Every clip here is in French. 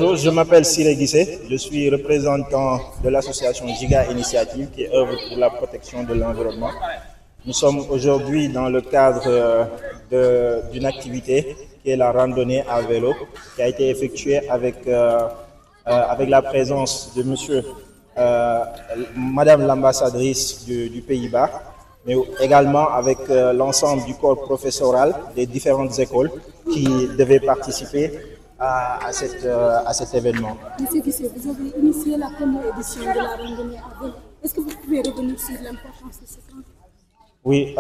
Bonjour, je m'appelle Siré Guissé, je suis représentant de l'association Giga Initiative qui œuvre pour la protection de l'environnement. Nous sommes aujourd'hui dans le cadre d'une activité qui est la randonnée à vélo, qui a été effectuée avec la présence de Madame l'ambassadrice du Pays-Bas, mais également avec l'ensemble du corps professoral des différentes écoles qui devaient participer à cet événement. Monsieur Guissé, vous avez initié la première édition de la randonnée à vélo. Est-ce que vous pouvez revenir sur l'importance de cette randonnée? Oui,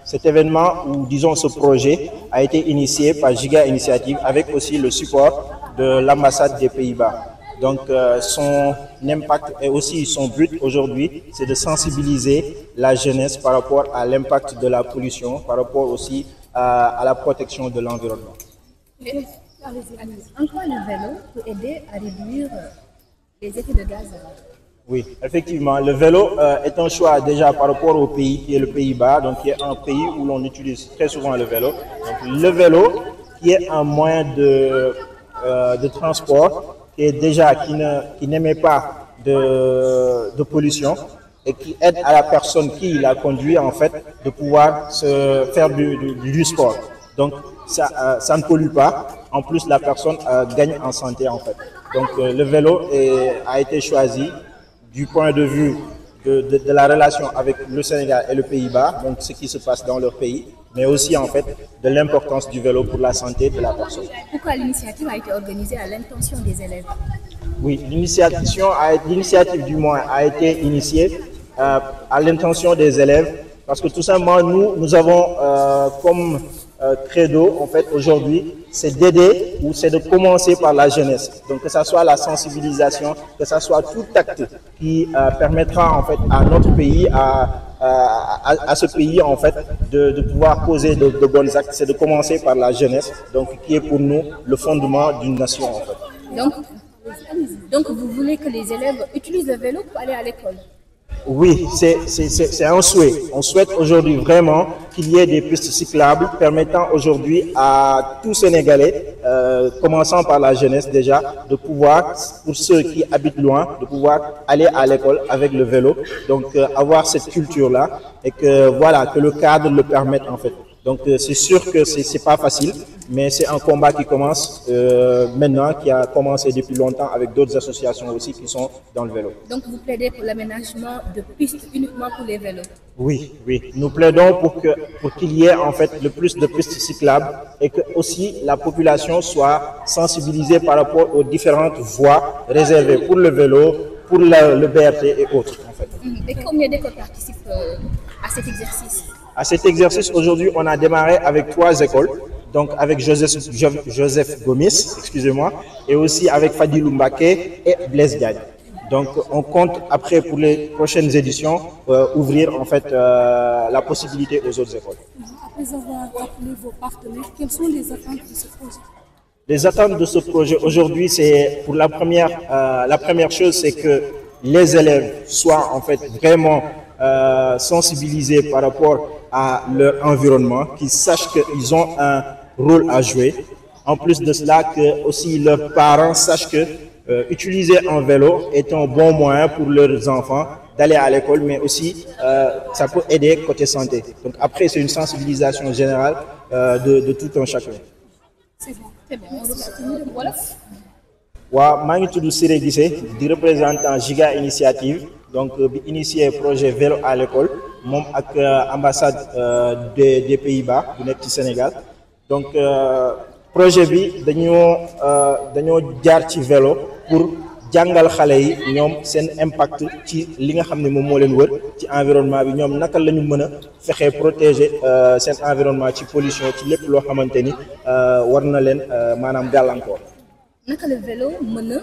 cet événement, ou disons ce projet, a été initié par Giga Initiative avec aussi le support de l'ambassade des Pays-Bas. Donc son impact et aussi son but aujourd'hui, c'est de sensibiliser la jeunesse par rapport à l'impact de la pollution, par rapport aussi à la protection de l'environnement. En quoi le vélo peut aider à réduire les effets de gaz? Oui, effectivement, le vélo est un choix déjà par rapport au pays qui est le Pays-Bas, donc qui est un pays où l'on utilise très souvent le vélo. Donc, le vélo qui est un moyen de transport qui n'émet pas de pollution et qui aide à la personne qui la conduit en fait de pouvoir se faire du sport. Donc ça ne pollue pas. En plus, la personne gagne en santé en fait. Donc le vélo a été choisi du point de vue de la relation avec le Sénégal et le Pays-Bas, donc ce qui se passe dans leur pays, mais aussi en fait de l'importance du vélo pour la santé de la personne. Pourquoi l'initiative a été organisée à l'intention des élèves? Oui, l'initiative du moins a été initiée à l'intention des élèves parce que tout simplement nous avons comme credo en fait aujourd'hui, c'est d'aider ou c'est de commencer par la jeunesse. Donc que ce soit la sensibilisation, que ce soit tout acte qui permettra en fait à notre pays, à ce pays en fait de pouvoir poser de bons actes, c'est de commencer par la jeunesse, donc qui est pour nous le fondement d'une nation en fait. Donc vous voulez que les élèves utilisent le vélo pour aller à l'école? Oui, c'est un souhait. On souhaite aujourd'hui vraiment qu'il y ait des pistes cyclables permettant aujourd'hui à tout Sénégalais, commençant par la jeunesse déjà, de pouvoir, pour ceux qui habitent loin, de pouvoir aller à l'école avec le vélo. Donc avoir cette culture-là et que voilà, que le cadre le permette en fait. Donc c'est sûr que c'est pas facile, mais c'est un combat qui commence maintenant, qui a commencé depuis longtemps avec d'autres associations aussi qui sont dans le vélo. Donc vous plaidez pour l'aménagement de pistes uniquement pour les vélos? Oui, nous plaidons pour qu'il y ait en fait le plus de pistes cyclables et que aussi la population soit sensibilisée par rapport aux différentes voies réservées pour le vélo, pour le BRT et autres en fait. Et combien d'écoles participent à cet exercice? À cet exercice, aujourd'hui, on a démarré avec 3 écoles, donc avec Joseph Gomis, excusez-moi, et aussi avec Fadilou Mbaké et Blaise Diagne. Donc, on compte après pour les prochaines éditions ouvrir en fait la possibilité aux autres écoles. Après avoir appelé vos partenaires, quelles sont les attentes de ce projet? Les attentes de ce projet aujourd'hui, c'est pour la première chose, c'est que les élèves soient en fait vraiment sensibilisés par rapport à leur environnement, qu'ils sachent qu'ils ont un rôle à jouer. En plus de cela, que aussi leurs parents sachent que utiliser un vélo est un bon moyen pour leurs enfants d'aller à l'école, mais aussi ça peut aider côté santé. Donc après, c'est une sensibilisation générale de tout un chacun. C'est bon. C'est bon. Voilà. Waaw, maa ngi tudd Siré Guissé di représentant Giga Initiative, donc bi initié projet vélo à l'école moom ak ambassade des Pays-Bas bu nekk ci Sénégal. Donc projet bi dañoo jaar ci vélo pour jàngal xale yi ñoom seen impact ci li nga xam ne moom moo leen wër ci environnement bi, ñoom naka la ñu mën a fexee protéger seen environnement ci pollution, ci lépp loo xamante ni war na leen maanaam gàllankoor. Naka le vélo mën a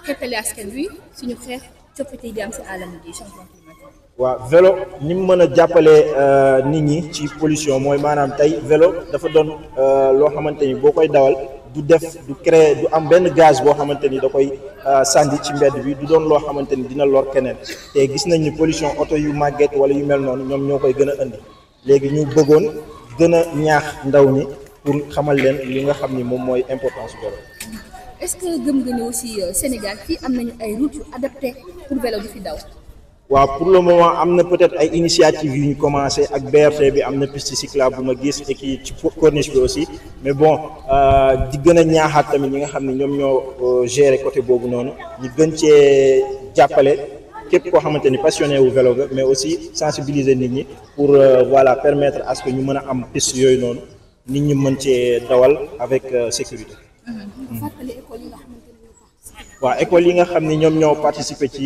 xeetale askan wi suñu xeex coppite yi di am si àll bi changement climatique? waaw, vélo ni mu mën a jàppale nit ñi ci pollution mooy maanaam tey vélo dafa doon loo xamante ni boo koy dawal du créer du am benn gaz boo xamante ni da koy sànni ci mbedd bi, du doon loo xamante ni dina lor keneen. te gis nañ ni pollution oto yu màgget wala yu mel noonu ñoom ñoo koy gën a indi. léegi ñu bëggoon gën a ñaax ndaw ñi pour xamal leen li nga xam ni moom mooy importance vélo. est-ce que gëm nga ni aussi Sénégal fii am nañu ay routes yu adaptées pour vélo di fi daw. waaw pour le moment am na peut-être ay initiatives yu ñu commencé ak BRT bi am na piste cyclable bu ma gis et qui ci corniche bi aussi mais bon di gën a ñaaxaat tamit ñi nga xam ne ñoom ñoo gérer côté boobu noonu ñu gën cee jàppale képp koo xamante ni passionné wu vélo nga mais aussi sensibiliser nit ñi pour voilà permettre à ce que ñu mën a am piste yooyu noonu nit ñi mën cee dawal avec sécurité. waaw école yi nga xam ni ñoom ñoo participer ci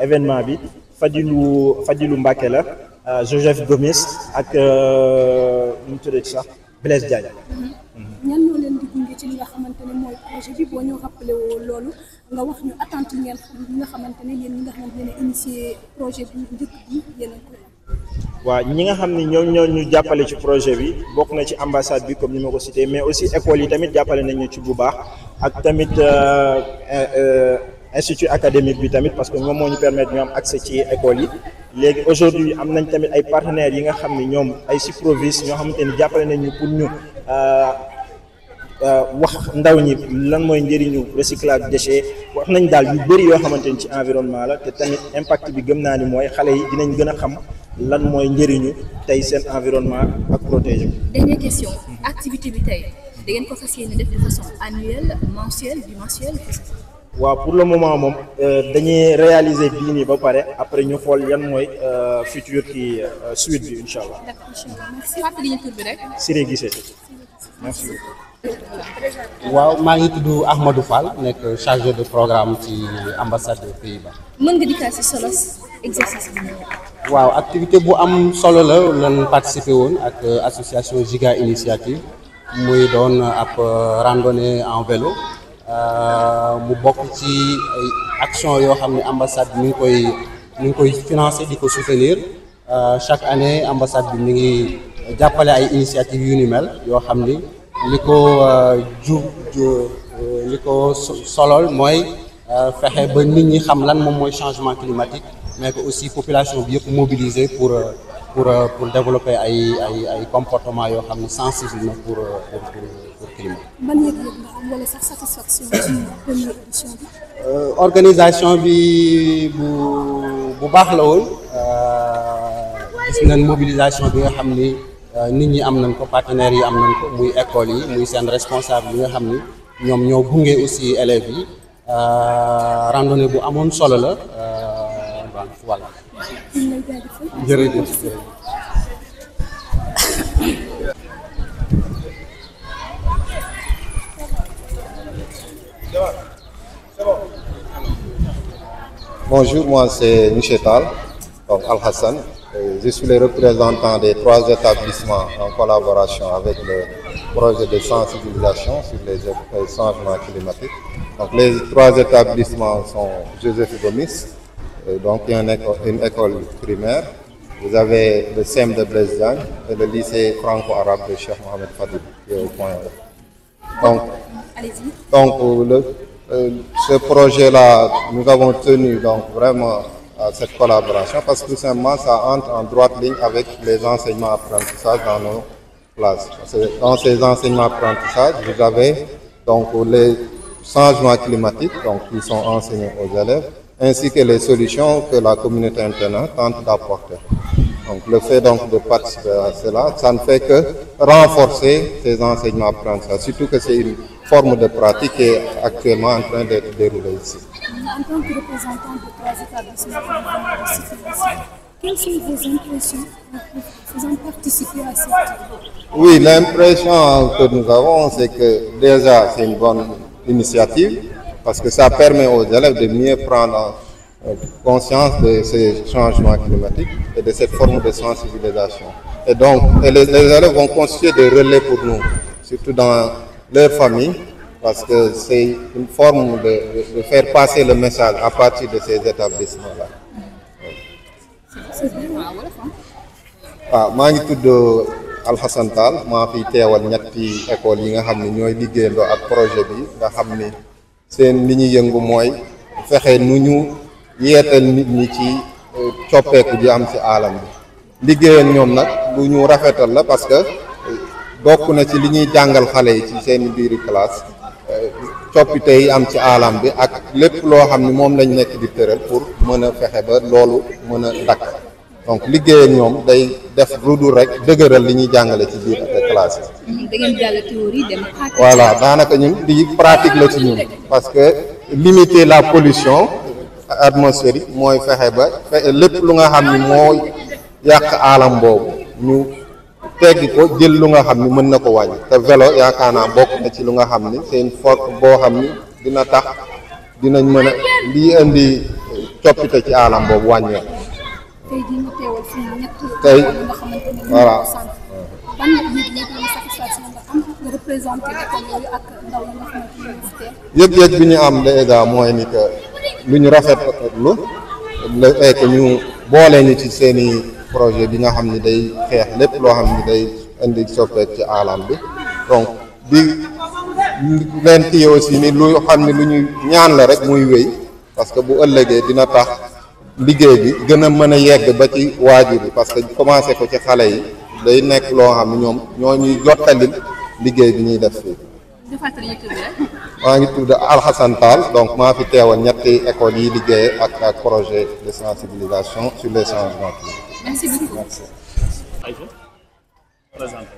événement bi Fadilou Mbacké la Joseph Gomis ak nu mu tuddee sax Blaise Diagne. ñan ñoo leen di gunge ci li nga xamante ne mooy projet bi boo ñu rappelé woo loolu nga wax ñu attente ngeen xam ñi nga xamante ne yéen ñi nga xamante ne initié projet bi njëkk bi yéen a koy am. waaw ñi nga xam ni ñoom ñoo ñu jàppale ci projet bi bokk na ci ambassade bi comme ni ma ko cité mais aussi école yi tamit jàppale nañu ci bu baax ak tamit institut académique bi tamit parce que moom moo ñu permettre ñu am accès ci école yi léegi aujourd'hui am nañ tamit ay partenaires yi nga xam ni ñoom ay Syprovis ñoo xamante ni jàppale nañ ñu pour ñu wax ndaw ñi lan mooy njëriñu recyclage déchets wax nañ daal yu bëri yoo xamante ni ci environnement la te tamit impact bi gëm naa ni mooy xale yi dinañ gën a xam lan mooy njëriñu tey seen environnement ak protéger ko. Dernière question activité bi tey da ngeen ko fas yéene def de façon annuelle mensuelle bimensuelle. waaw pour le moment moom dañuy réaliser bii nii ba pare après ñu xool yan mooy futur kii suite bi incha allah. d'accord merci. fàttali ñu tur bi rek. Siré Guissé merci. waaw maa ngi tudd Ahmadou Fall nekk chargé de programme ci ambassade des Pays-Bas. mën nga dikkaat ci solo exercice bi. waaw activité bu am solo la lan participer woon ak association Giga Initiative muy doon ab randonnée en vélo mu bokk ci ay action yoo xam ne ambassade bi mi ngi koy financer di ko soutenir chaque année ambassade bi mi ngi jàppale ay initiative yu ni mel yoo xam ni li ko solol mooy fexe ba nit ñi xam lan moom mooy changement climatique mais que aussi population bi yëpp mobiliser pour développer ay comportement yoo xam ne sensible na pour climat. ban yëg-yëg nga am wala sax satisfaction ci première édition bi. organisation bi bu baax la woon gis nañ mobilisation bi nga xam ni nit ñi am nañ ko partenaires yi am nañ ko muy école yi muy seen responsable yi nga xam ni ñoom ñoo gunge aussi élèves yi randonnée bu amoon solo la voilà. jërëjëf. Bonjour, moi c'est Michel Tal, donc Al Hassan. Je suis le représentant des 3 établissements en collaboration avec le projet de sensibilisation sur les changements climatiques. Donc les 3 établissements sont Joseph Gomis, donc il y a une école primaire. Vous avez le CEM de Blaise Diagne et le lycée franco-arabe de Cheikh Mohamed Fadil qui est au point E. Donc ce projet-là, nous avons tenu donc vraiment à cette collaboration parce que tout simplement ça entre en droite ligne avec les enseignements apprentissages dans nos classes. Parce que dans ces enseignements apprentissages, vous avez donc les changements climatiques donc, qui sont enseignés aux élèves, ainsi que les solutions que la communauté internationale tente d'apporter. Donc le fait donc de participer à cela, ça ne fait que renforcer ces enseignements apprentissages, surtout que c'est une forme de pratique qui est actuellement en train d'être déroulée ici. En tant que représentant de 3 établissements de sécurité, quelles sont vos impressions faisant participer à cette... Oui, l'impression que nous avons, c'est que déjà c'est une bonne initiative parce que ça permet aux élèves de mieux prendre conscience de ces changements climatiques et de cette forme de sensibilisation. Et donc, les élèves vont constituer des relais pour nous, surtout dans leur famille, parce que c'est une forme de faire passer le message à partir de ces établissements-là. waaw maa ngi tudd Al Hassan Tall maa fi teewal ñetti école yi nga xam ne ñooy liggéeyandoo ak projet bi nga xam ni seen li ñuy yëngu mooy fexe nu ñu yeetal nit ñi ci coppeeku ji am ci aalam bi liggéeyal ñoom nag lu ñu rafetal la parce que bokk na ci li ñuy jàngal xale yi ci seen biiri classe coppite yi am ci alam bi ak lépp loo xam ni moom lañ nekk di tëral pour mën a fexe ba loolu mën a dakk donc liggéey ak ñoom day def rudul rek dëgëral li ñuy jàngale ci biir classe yi. da ngeen jàll théorie dem pratique. voilà daanaka ñun di pratique la ci ñun parce que limiter la pollution atmosphérique mooy fexe ba lépp lu nga xam ni moo yàq alam boobu ñu teggi ko jël lu nga xam ni mën na ko wàññi te vélo yaakaar naa bokk na ci lu nga xam ni c'est une force boo xam ni dina tax dinañ mën a lii indi coppite ci alam boobu wàññi tey jii nga teewal fii ñett tey nga xamante ne voilà ban yëg-yëg wala satisfaction nga am nga représenté école yooyu ak ndaw yi nga xamante ne ñu teew. yëg-yëg bi ñu am déjà mooy ni que lu ñu rafetlu le fait que ñu boole ñu ci seeni projet bi nga xam ni day xeex lépp loo xam ni day indi soppeek ci alam bi donc di leen téye aussi ni lu xam ni lu ñu ñaan la rek muy wéy parce que bu ëllëgee dina tax liggéey bi gën a mën a yegg ba ci waajur yi parce que commencé ko ci xale yi day nekk loo xam ni ñoom ñoo ñuy jottalil liggéey bi ñuy def fii. maa ngi tudd Alhassane Tall donc maa fi teewal ñetti écoles yi liggéey ak projet de sensibilisation sur les changements climatiques. Merci beaucoup.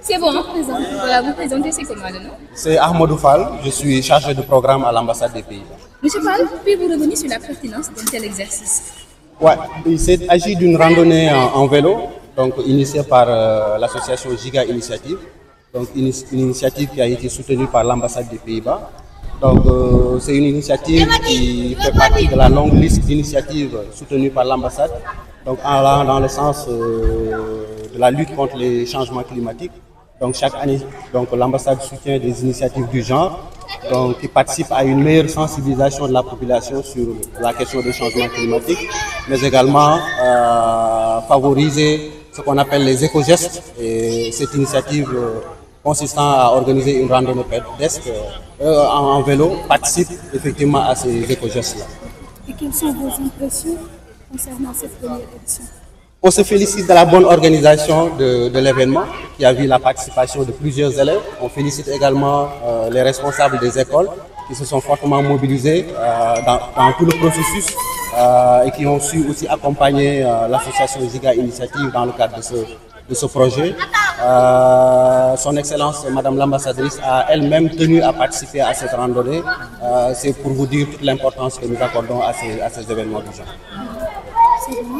C'est bon, voilà, vous présentez, c'est comment le nom? C'est Ahmadou Fall, je suis chargé de programme à l'ambassade des Pays-Bas. Monsieur Fall, puis-vous revenir sur la pertinence d'un tel exercice? Ouais, il s'agit d'une randonnée en vélo, donc initiée par l'association Giga Initiative, donc une initiative qui a été soutenue par l'ambassade des Pays-Bas. Donc c'est une initiative qui fait partie de la longue liste d'initiatives soutenues par l'ambassade, donc allant dans le sens de la lutte contre les changements climatiques. Donc chaque année, donc l'ambassade soutient des initiatives du genre, donc qui participent à une meilleure sensibilisation de la population sur la question des changements climatiques, mais également favoriser ce qu'on appelle les éco-gestes. Et cette initiative consistant à organiser une randonnée pédestre en vélo participe effectivement à ces éco-gestes-là. Et quelles sont vos impressions concernant cette première édition? On se félicite de la bonne organisation de l'événement qui a vu la participation de plusieurs élèves. On félicite également les responsables des écoles qui se sont fortement mobilisés dans tout le processus et qui ont su aussi accompagner l'association Giga Initiative dans le cadre de ce projet. Son Excellence Madame l'ambassadrice a elle-même tenu à participer à cette randonnée. C'est pour vous dire toute l'importance que nous accordons à ces événements du genre. C'est bon.